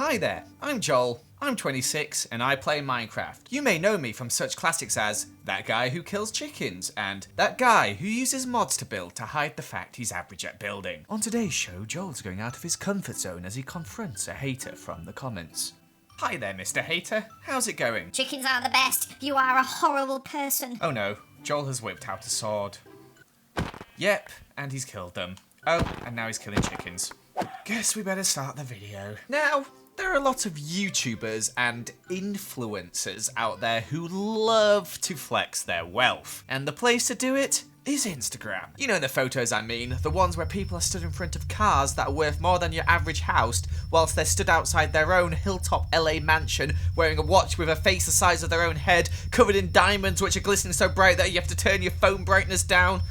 Hi there, I'm Joel. I'm 26 and I play Minecraft. You may know me from such classics as That Guy Who Kills Chickens and That Guy Who Uses Mods to Build to Hide the Fact He's Average at Building. On today's show, Joel's going out of his comfort zone as he confronts a hater from the comments. Hi there, Mr. Hater. How's it going? Chickens are the best. You are a horrible person. Oh no, Joel has whipped out a sword. Yep, and he's killed them. Oh, and now he's killing chickens. Guess we better start the video. Now, there are a lot of YouTubers and influencers out there who love to flex their wealth. And the place to do it is Instagram. You know the photos I mean, the ones where people are stood in front of cars that are worth more than your average house, whilst they're stood outside their own hilltop LA mansion, wearing a watch with a face the size of their own head, covered in diamonds which are glistening so bright that you have to turn your phone brightness down.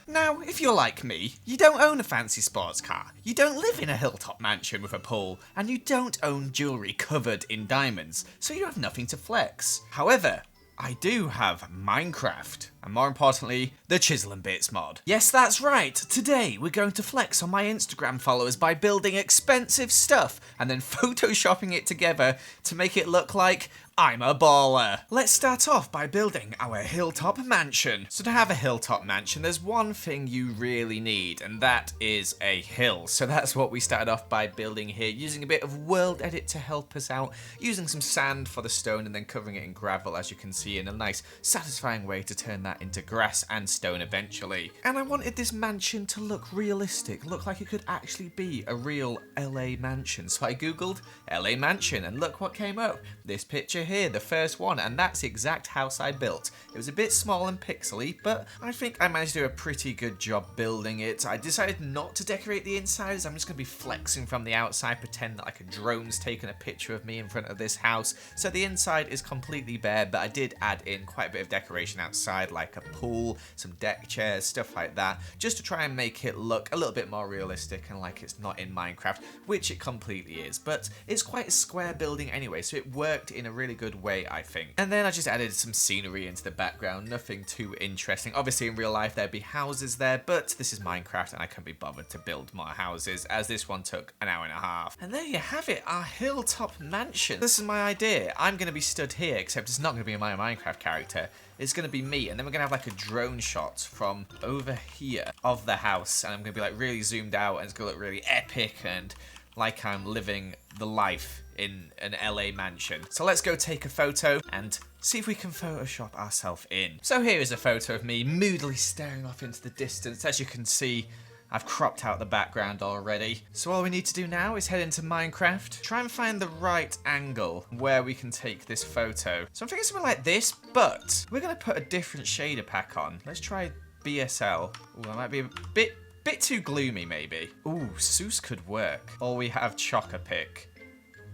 Now, if you're like me, you don't own a fancy sports car, you don't live in a hilltop mansion with a pool, and you don't own jewellery covered in diamonds, so you have nothing to flex. However, I do have Minecraft, and more importantly, the Chisel and Bits mod. Yes, that's right, today we're going to flex on my Instagram followers by building expensive stuff and then photoshopping it together to make it look like I'm a baller. Let's start off by building our hilltop mansion. So to have a hilltop mansion, there's one thing you really need, and that is a hill. So that's what we started off by building here, using a bit of world edit to help us out, using some sand for the stone and then covering it in gravel, as you can see, in a nice, satisfying way to turn that into grass and stone eventually. And I wanted this mansion to look realistic, look like it could actually be a real LA mansion. So I googled LA mansion and look what came up. This picture here, the first one, and that's the exact house I built. It was a bit small and pixely, but I think I managed to do a pretty good job building it. I decided not to decorate the insides. I'm just going to be flexing from the outside, pretend that like a drone's taking a picture of me in front of this house. So the inside is completely bare, but I did add in quite a bit of decoration outside, like a pool, some deck chairs, stuff like that, just to try and make it look a little bit more realistic and like it's not in Minecraft, which it completely is. But it's quite a square building anyway, so it worked in a really good way, I think. And then I just added some scenery into the background, nothing too interesting. Obviously in real life there'd be houses there, but this is Minecraft and I couldn't be bothered to build more houses, as this one took an hour and a half. And there you have it, our hilltop mansion. This is my idea. I'm going to be stood here, except it's not going to be my Minecraft character. It's going to be me, and then we're going to have like a drone shot from over here of the house, and I'm going to be like really zoomed out, and it's going to look really epic and like I'm living the life in an LA mansion. So let's go take a photo and see if we can Photoshop ourselves in. So here is a photo of me moodily staring off into the distance. As you can see, I've cropped out the background already. So all we need to do now is head into Minecraft, try and find the right angle where we can take this photo. So I'm thinking something like this, but we're gonna put a different shader pack on. Let's try BSL. Ooh, that might be a bit too gloomy maybe. Ooh, Seuss could work. Or we have Choc-a-Pic.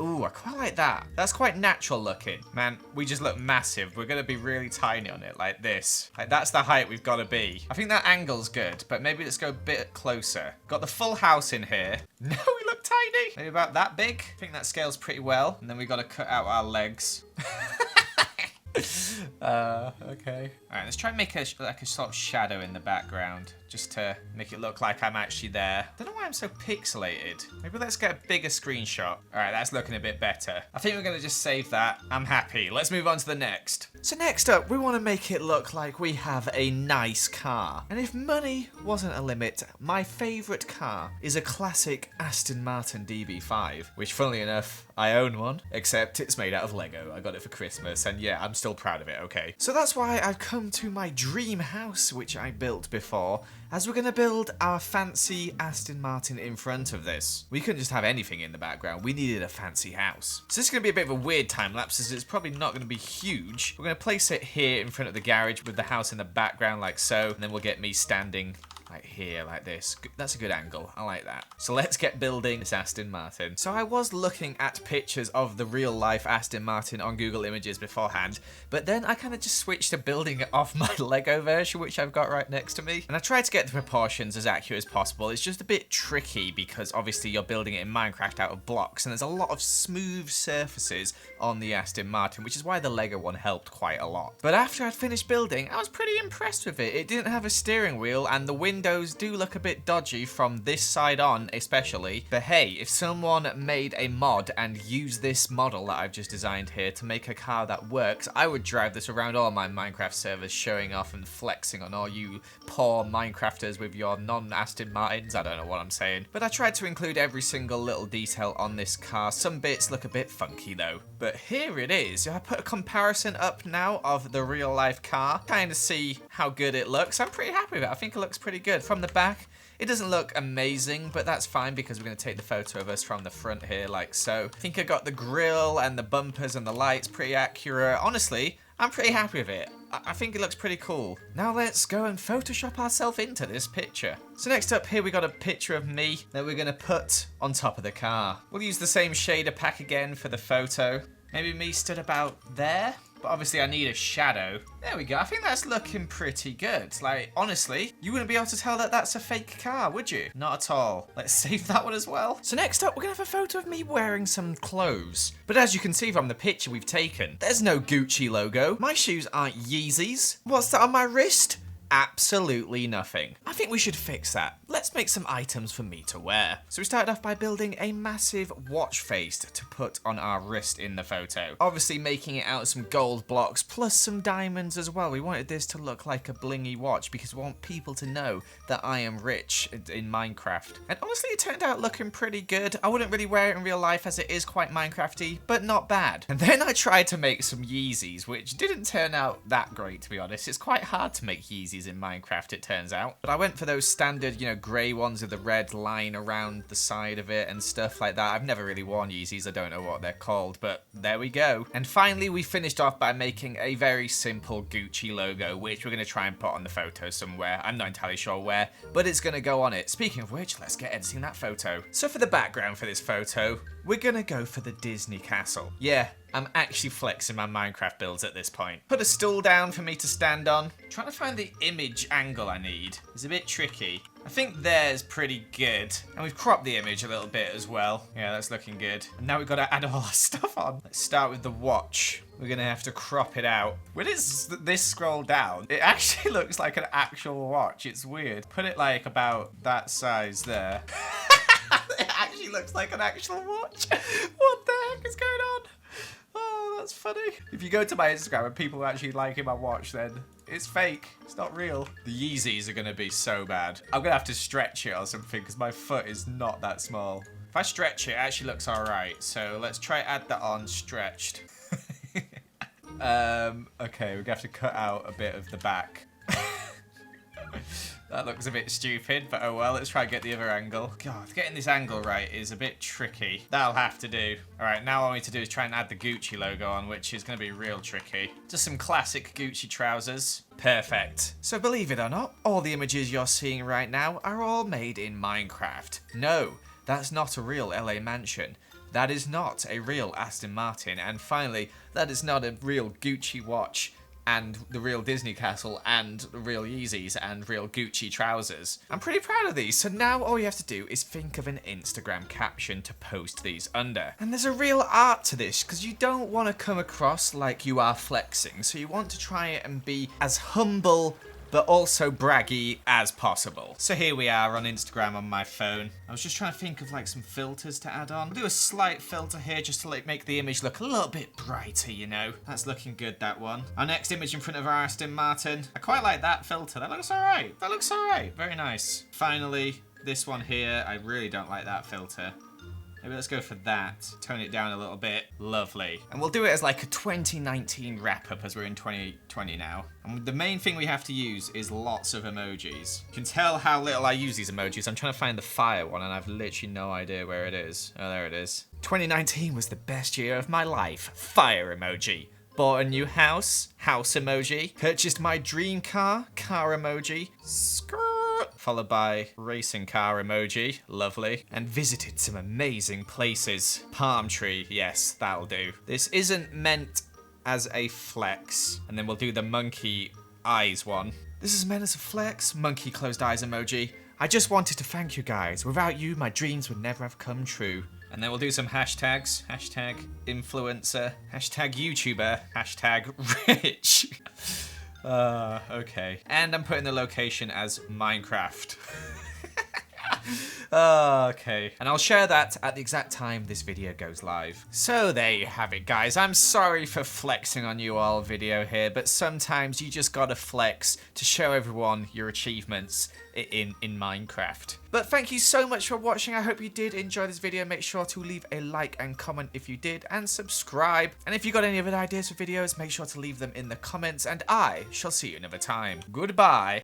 Ooh, I quite like that. That's quite natural looking. Man, we just look massive. We're gonna be really tiny on it, like this. Like, that's the height we've gotta be. I think that angle's good, but maybe let's go a bit closer. Got the full house in here. No, we look tiny. Maybe about that big. I think that scales pretty well. And then we gotta cut out our legs. Okay. Alright, let's try and make a sort of shadow in the background, just to make it look like I'm actually there. Don't know why I'm so pixelated. Maybe let's get a bigger screenshot. Alright, that's looking a bit better. I think we're gonna just save that. I'm happy. Let's move on to the next. So next up, we want to make it look like we have a nice car. And if money wasn't a limit, my favourite car is a classic Aston Martin DB5, which funnily enough, I own one, except it's made out of Lego. I got it for Christmas, and yeah, I'm still proud of it, okay? So that's why I've come to my dream house, which I built before, as we're going to build our fancy Aston Martin in front of this. We couldn't just have anything in the background, we needed a fancy house. So this is going to be a bit of a weird time lapse, as it's probably not going to be huge. We're going to place it here in front of the garage with the house in the background like so, and then we'll get me standing like here, like this. That's a good angle. I like that. So let's get building this Aston Martin. So I was looking at pictures of the real life Aston Martin on Google Images beforehand, but then I kind of just switched to building it off my Lego version, which I've got right next to me. And I tried to get the proportions as accurate as possible. It's just a bit tricky because obviously you're building it in Minecraft out of blocks, and there's a lot of smooth surfaces on the Aston Martin, which is why the Lego one helped quite a lot. But after I'd finished building, I was pretty impressed with it. It didn't have a steering wheel, and the wind windows do look a bit dodgy from this side on especially. But hey, if someone made a mod and used this model that I've just designed here to make a car that works, I would drive this around all my Minecraft servers, showing off and flexing on all you poor Minecrafters with your non-Aston Martins. I don't know what I'm saying. But I tried to include every single little detail on this car. Some bits look a bit funky though. But here it is. I put a comparison up now of the real life car, kind of see how good it looks. I'm pretty happy with it. I think it looks pretty good. From the back, it doesn't look amazing, but that's fine because we're going to take the photo of us from the front here, like so. I think I got the grille and the bumpers and the lights pretty accurate. Honestly, I'm pretty happy with it. I think it looks pretty cool. Now let's go and Photoshop ourselves into this picture. So next up here we got a picture of me that we're going to put on top of the car. We'll use the same shader pack again for the photo. Maybe me stood about there. But obviously I need a shadow. There we go. I think that's looking pretty good. Like, honestly, you wouldn't be able to tell that that's a fake car, would you? Not at all. Let's save that one as well. So next up, we're going to have a photo of me wearing some clothes. But as you can see from the picture we've taken, there's no Gucci logo. My shoes aren't Yeezys. What's that on my wrist? Absolutely nothing. I think we should fix that. Let's make some items for me to wear. So we started off by building a massive watch face to put on our wrist in the photo. Obviously making it out of some gold blocks plus some diamonds as well. We wanted this to look like a blingy watch because we want people to know that I am rich in Minecraft. And honestly, it turned out looking pretty good. I wouldn't really wear it in real life as it is quite Minecrafty, but not bad. And then I tried to make some Yeezys, which didn't turn out that great, to be honest. It's quite hard to make Yeezys in Minecraft, it turns out. But I went for those standard, you know, grey ones with the red line around the side of it and stuff like that. I've never really worn Yeezys, I don't know what they're called, but there we go. And finally, we finished off by making a very simple Gucci logo, which we're going to try and put on the photo somewhere. I'm not entirely sure where, but it's going to go on it. Speaking of which, let's get editing that photo. So for the background for this photo, we're going to go for the Disney castle. Yeah, I'm actually flexing my Minecraft builds at this point. Put a stool down for me to stand on. Trying to find the image angle I need. It's a bit tricky. I think there's pretty good. And we've cropped the image a little bit as well. Yeah, that's looking good. And now we've got to add all our stuff on. Let's start with the watch. We're going to have to crop it out. When it's this scroll down, it actually looks like an actual watch. It's weird. Put it like about that size there. It actually looks like an actual watch. What the heck is going on? Oh, that's funny. If you go to my Instagram and people actually liking my watch, then it's fake. It's not real. The Yeezys are going to be so bad. I'm going to have to stretch it or something because my foot is not that small. If I stretch it, it actually looks all right. So let's try add that on stretched. Okay, we're going to have to cut out a bit of the back. That looks a bit stupid, but oh well, let's try and get the other angle. God, getting this angle right is a bit tricky. That'll have to do. All right, now all we need to do is try and add the Gucci logo on, which is going to be real tricky. Just some classic Gucci trousers. Perfect. So believe it or not, all the images you're seeing right now are all made in Minecraft. No, that's not a real LA mansion. That is not a real Aston Martin. And finally, that is not a real Gucci watch. And the real Disney castle, and the real Yeezys, and real Gucci trousers. I'm pretty proud of these, so now all you have to do is think of an Instagram caption to post these under. And there's a real art to this, because you don't want to come across like you are flexing, so you want to try and be as humble but also braggy as possible. So here we are on Instagram on my phone. I was just trying to think of like some filters to add on. I'll do a slight filter here just to like make the image look a little bit brighter, you know. That's looking good, that one. Our next image in front of our Aston Martin. I quite like that filter. That looks all right. That looks all right. Very nice. Finally, this one here. I really don't like that filter. Maybe let's go for that. Tone it down a little bit. Lovely. And we'll do it as like a 2019 wrap-up as we're in 2020 now. And the main thing we have to use is lots of emojis. You can tell how little I use these emojis. I'm trying to find the fire one and I've literally no idea where it is. Oh, there it is. 2019 was the best year of my life. Fire emoji. Bought a new house. House emoji. Purchased my dream car. Car emoji. Followed by racing car emoji, lovely, and visited some amazing places. Palm tree, yes, that'll do. This isn't meant as a flex, and then we'll do the monkey eyes one. This is meant as a flex, monkey closed eyes emoji. I just wanted to thank you guys. Without you, my dreams would never have come true. And then we'll do some hashtags. Hashtag influencer, hashtag YouTuber, hashtag rich. Okay. And I'm putting the location as Minecraft. Okay. And I'll share that at the exact time this video goes live. So there you have it, guys. I'm sorry for flexing on you all video here, but sometimes you just gotta flex to show everyone your achievements in Minecraft. But thank you so much for watching. I hope you did enjoy this video. Make sure to leave a like and comment if you did, and subscribe. And if you got any other ideas for videos, make sure to leave them in the comments, and I shall see you another time. Goodbye.